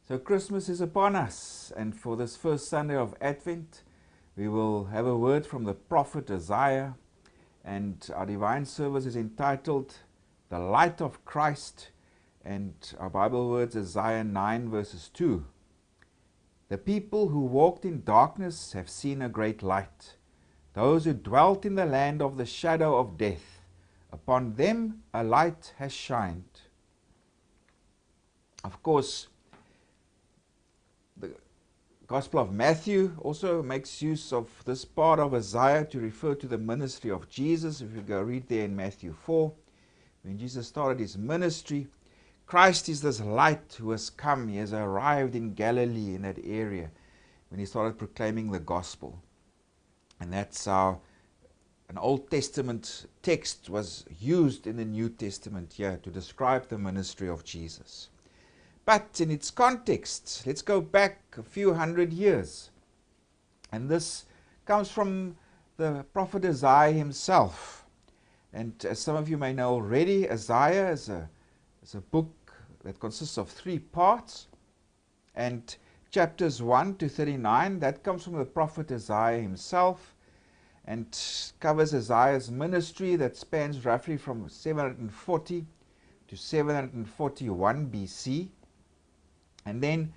So Christmas is upon us, and for this first Sunday of Advent, we will have a word from the prophet Isaiah, and our divine service is entitled The Light of Christ, and our Bible words Isaiah 9 verses 2. The people who walked in darkness have seen a great light. Those who dwelt in the land of the shadow of death, upon them a light has shined. Of course, the Gospel of Matthew also makes use of this part of Isaiah to refer to the ministry of Jesus. If you go read there in Matthew 4, when Jesus started his ministry, Christ is this light who has come. He has arrived in Galilee, in that area, when he started proclaiming the gospel. And that's how an Old Testament text was used in the New Testament here to describe the ministry of Jesus. But in its context, let's go back a few hundred years. And this comes from the prophet Isaiah himself. And as some of you may know already, Isaiah is a book that consists of 3 parts. And chapters 1 to 39, that comes from the prophet Isaiah himself and covers Isaiah's ministry that spans roughly from 740 to 741 BC. And then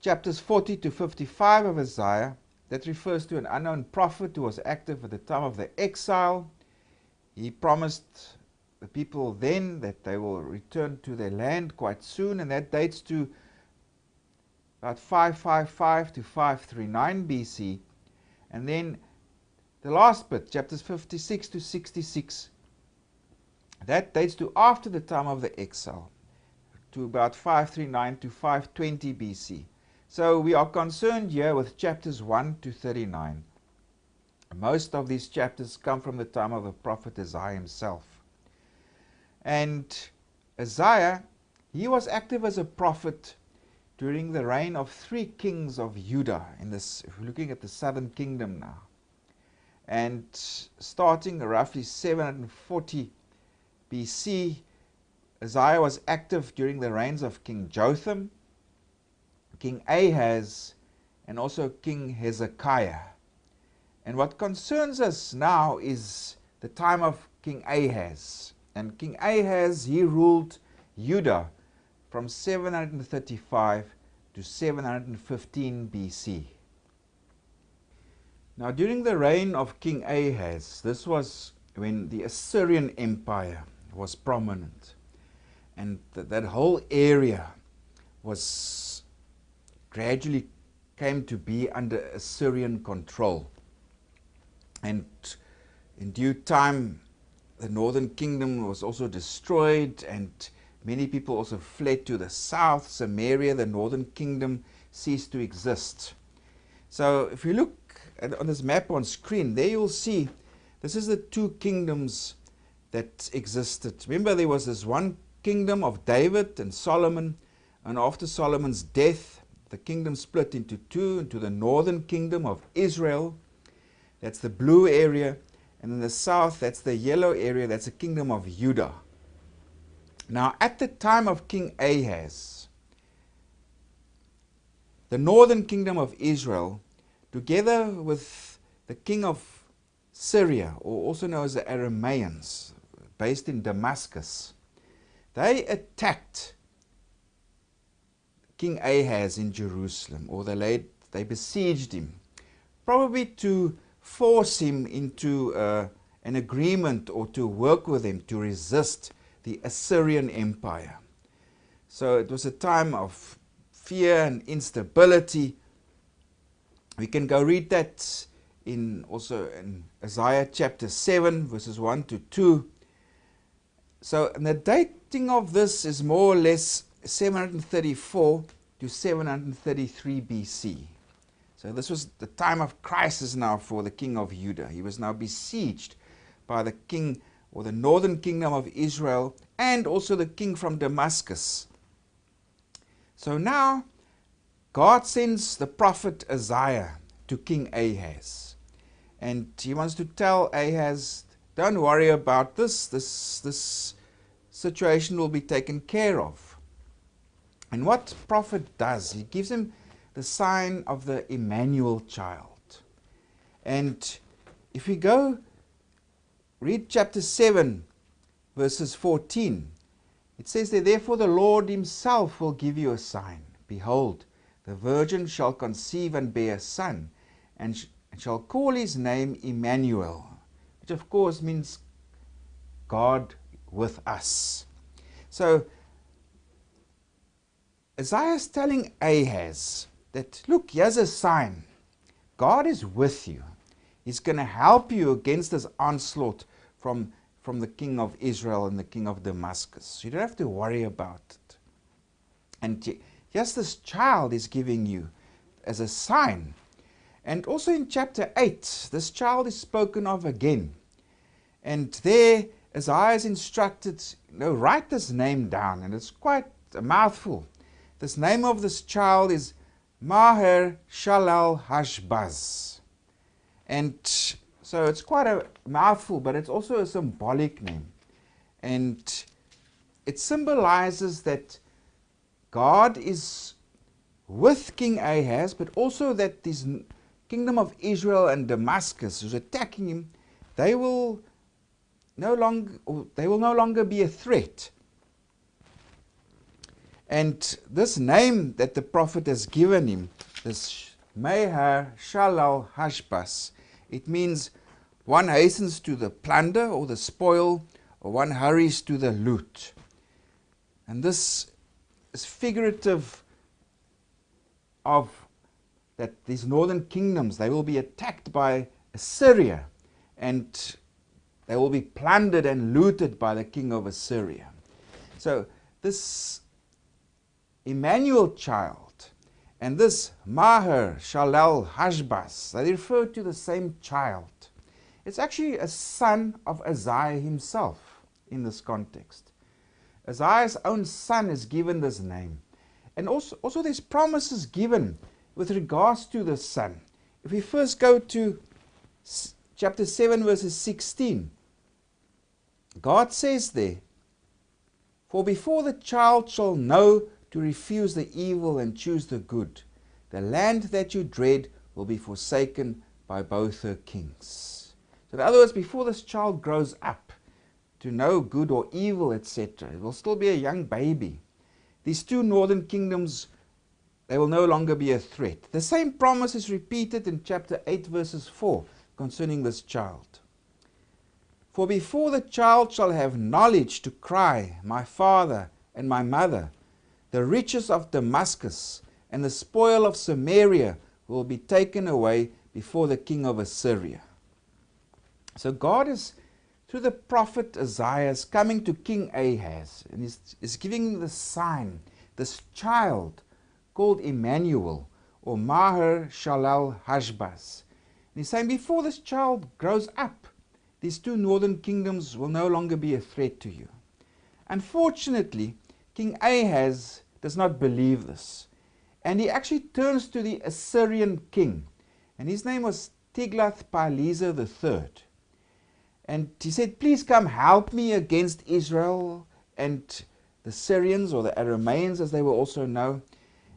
chapters 40 to 55 of Isaiah, that refers to an unknown prophet who was active at the time of the exile. He promised the people then that they will return to their land quite soon, and that dates to about 555 to 539 BC. And then the last bit, chapters 56 to 66, that dates to after the time of the exile, to about 539 to 520 BC. So we are concerned here with chapters 1 to 39. Most of these chapters come from the time of the prophet Isaiah himself. And Isaiah, he was active as a prophet during the reign of 3 kings of Judah, if we're looking at the southern kingdom now. And starting roughly 740 BC, Isaiah was active during the reigns of King Jotham, King Ahaz, and also King Hezekiah. And what concerns us now is the time of King Ahaz. And King Ahaz, he ruled Judah from 735 to 715 BC. Now, during the reign of King Ahaz, this was when the Assyrian Empire was prominent. And that whole area was gradually came to be under Assyrian control. And in due time, the northern kingdom was also destroyed, and many people also fled to the south. Samaria, the northern kingdom, ceased to exist. So if you look on this map on screen, there you'll see this is the 2 kingdoms that existed. Remember, there was this one kingdom of David and Solomon, and after Solomon's death, the kingdom split into 2, into the northern kingdom of Israel, that's the blue area, and in the south, that's the yellow area, that's the kingdom of Judah. Now, at the time of King Ahaz, the northern kingdom of Israel, together with the king of Syria, or also known as the Arameans, based in Damascus, they attacked King Ahaz in Jerusalem, or they besieged him, probably to force him into an agreement or to work with him to resist the Assyrian Empire. So it was a time of fear and instability. We can go read that also in Isaiah chapter 7, verses 1 to 2. So and the dating of this is more or less 734 to 733 BC. So this was the time of crisis now for the king of Judah. He was now besieged by the king, or the northern kingdom of Israel, and also the king from Damascus. So now God sends the prophet Isaiah to King Ahaz. And he wants to tell Ahaz, don't worry about this situation will be taken care of. And what prophet does, he gives him the sign of the Immanuel child. And if we go read chapter 7, verses 14, it says there, therefore the Lord himself will give you a sign. Behold, the virgin shall conceive and bear a son, and shall call his name Immanuel, which of course means God with us. So Isaiah is telling Ahaz that, look, here's a sign. God is with you. He's going to help you against this onslaught from the king of Israel and the king of Damascus. You don't have to worry about it. And yes, this child is giving you as a sign. And also in chapter 8, this child is spoken of again. And there, Isaiah is instructed, write this name down. And it's quite a mouthful. This name of this child is Maher Shalal Hashbaz. And so it's quite a mouthful, but it's also a symbolic name. And it symbolizes that God is with King Ahaz, but also that this kingdom of Israel and Damascus, who's attacking him, they will no longer be a threat. And this name that the prophet has given him, this Maher Shalal Hashbaz, it means one hastens to the plunder or the spoil, or one hurries to the loot. And this is figurative of that these northern kingdoms, they will be attacked by Assyria, and they will be plundered and looted by the king of Assyria. So this Immanuel child and this Maher Shalal Hashbaz, they refer to the same child. It's actually a son of Isaiah himself in this context. Isaiah's own son is given this name. And also there's promises given with regards to the son. If we first go to chapter 7, verses 16, God says there, for before the child shall know to refuse the evil and choose the good, the land that you dread will be forsaken by both her kings. So in other words, before this child grows up to know good or evil, etc., it will still be a young baby. These two northern kingdoms, they will no longer be a threat. The same promise is repeated in chapter 8, verses 4, concerning this child. For before the child shall have knowledge to cry, my father and my mother, the riches of Damascus and the spoil of Samaria will be taken away before the king of Assyria. So God is, through the prophet Isaiah, is coming to King Ahaz and is giving him the sign, this child called Immanuel, or Maher Shalal Hashbaz. And he's saying, before this child grows up, these two northern kingdoms will no longer be a threat to you. Unfortunately, King Ahaz does not believe this. And he actually turns to the Assyrian king. And his name was Tiglath-Pileser III. And he said, please come help me against Israel and the Syrians, or the Arameans as they were also known.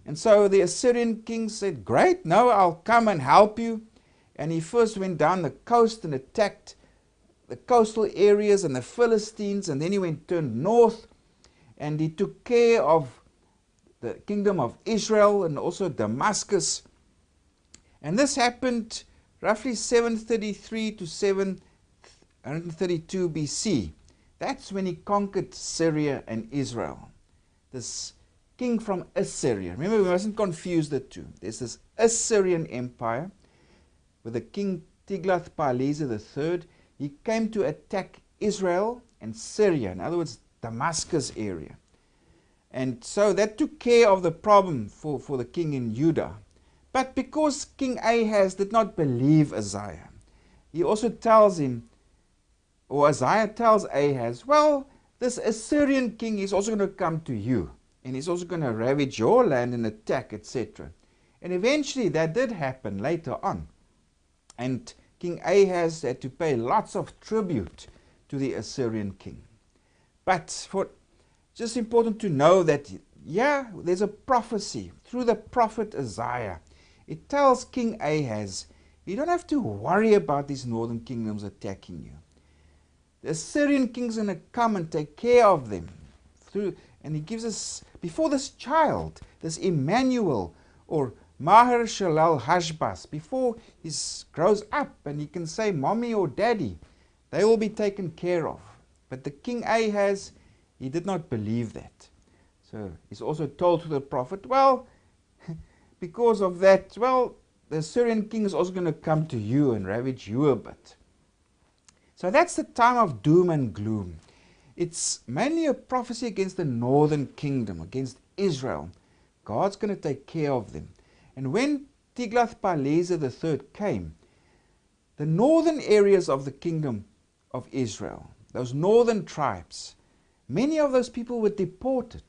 And so the Assyrian king said, great, no, I'll come and help you. And he first went down the coast and attacked the coastal areas and the Philistines, and then he turned north, and he took care of the kingdom of Israel and also Damascus. And this happened roughly 733 to 732 BC. That's when he conquered Syria and Israel. This king from Assyria. Remember, we mustn't confuse the two. There's this Assyrian empire with the king Tiglath-Pileser III. He came to attack Israel and Syria, in other words, Damascus area. And so that took care of the problem for the king in Judah. But because King Ahaz did not believe Isaiah, he also tells him, or Isaiah tells Ahaz, well, this Assyrian king is also going to come to you, and he's also going to ravage your land and attack, etc. And eventually that did happen later on. And King Ahaz had to pay lots of tribute to the Assyrian king. But just important to know that yeah, there's a prophecy through the prophet Isaiah. It tells King Ahaz, you don't have to worry about these northern kingdoms attacking you. The Assyrian king's going to come and take care of them. And he gives us, before this child, this Immanuel, or Maher Shalal Hashbaz, before he grows up and he can say mommy or daddy, they will be taken care of. But the King Ahaz, he did not believe that. So he's also told to the prophet, well, because of that, well, the Assyrian king is also going to come to you and ravage you a bit. So that's the time of doom and gloom. It's mainly a prophecy against the northern kingdom, against Israel. God's going to take care of them. And when Tiglath-Pileser III came, the northern areas of the kingdom of Israel, those northern tribes, many of those people were deported.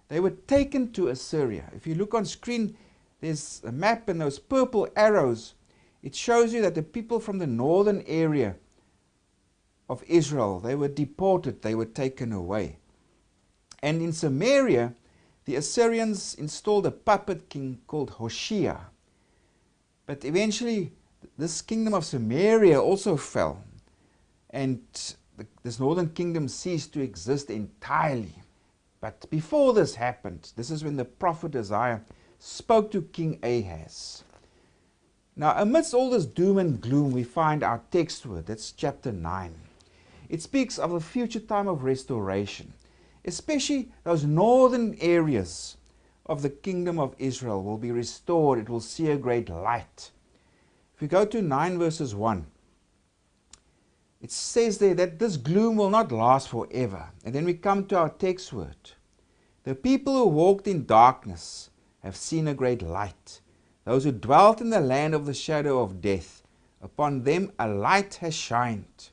They were taken to Assyria. If you look on screen, there's a map and those purple arrows. It shows you that the people from the northern area of Israel, they were deported, they were taken away. And in Samaria, the Assyrians installed a puppet king called Hoshea. But eventually, this kingdom of Samaria also fell. And this northern kingdom ceased to exist entirely. But before this happened, this is when the prophet Isaiah spoke to King Ahaz. Now, amidst all this doom and gloom, we find our text word. That's chapter 9. It speaks of a future time of restoration, especially those northern areas of the kingdom of Israel will be restored. It will see a great light. If we go to 9 verses 1, it says there that this gloom will not last forever. And then we come to our text word. The people who walked in darkness have seen a great light. Those who dwelt in the land of the shadow of death, upon them a light has shined.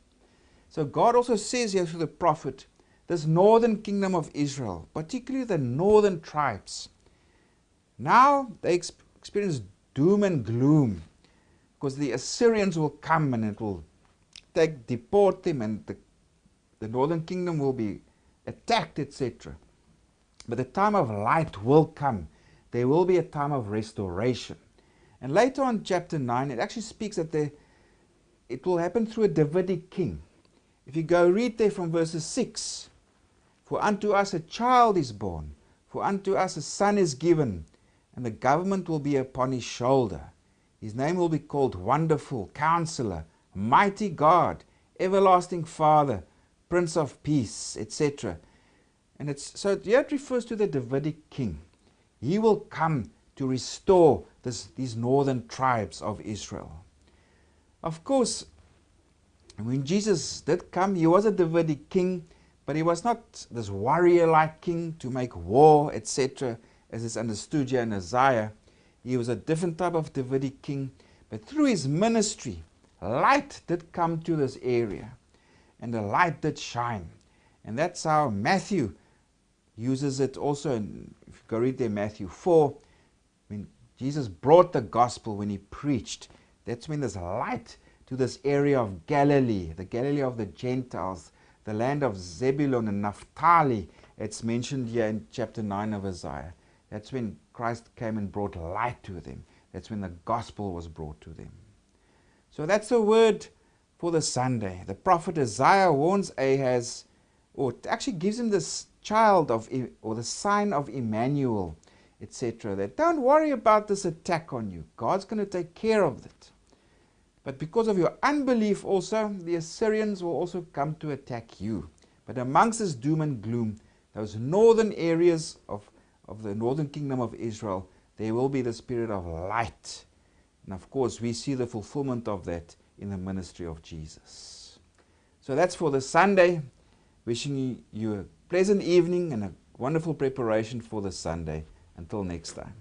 So God also says here through the prophet, this northern kingdom of Israel, particularly the northern tribes, now they experience doom and gloom because the Assyrians will come and it will deport them, and the northern kingdom will be attacked, etc. But the time of light will come. There will be a time of restoration. And later on, chapter 9, it actually speaks that it will happen through a Davidic king. If you go read there from verses 6, for unto us a child is born, for unto us a son is given, and the government will be upon his shoulder. His name will be called Wonderful, Counselor, Mighty God, Everlasting Father, Prince of Peace, etc. And so here it refers to the Davidic king. He will come to restore these northern tribes of Israel. Of course, when Jesus did come, he was a Davidic king, but he was not this warrior-like king to make war, etc., as is understood here in Isaiah. He was a different type of Davidic king, but through his ministry, light did come to this area, and the light did shine. And that's how Matthew uses it also. If you go read there, Matthew 4, when Jesus brought the gospel, when he preached, that's when there's light to this area of Galilee, the Galilee of the Gentiles, the land of Zebulun and Naphtali. It's mentioned here in chapter 9 of Isaiah. That's when Christ came and brought light to them. That's when the gospel was brought to them. So that's the word for the Sunday. The prophet Isaiah warns Ahaz, or actually gives him this child or the sign of Immanuel, etc. That don't worry about this attack on you. God's going to take care of it. But because of your unbelief also, the Assyrians will also come to attack you. But amongst this doom and gloom, those northern areas of the northern kingdom of Israel, there will be the spirit of light. And of course, we see the fulfillment of that in the ministry of Jesus. So that's for the Sunday. Wishing you a pleasant evening and a wonderful preparation for the Sunday. Until next time.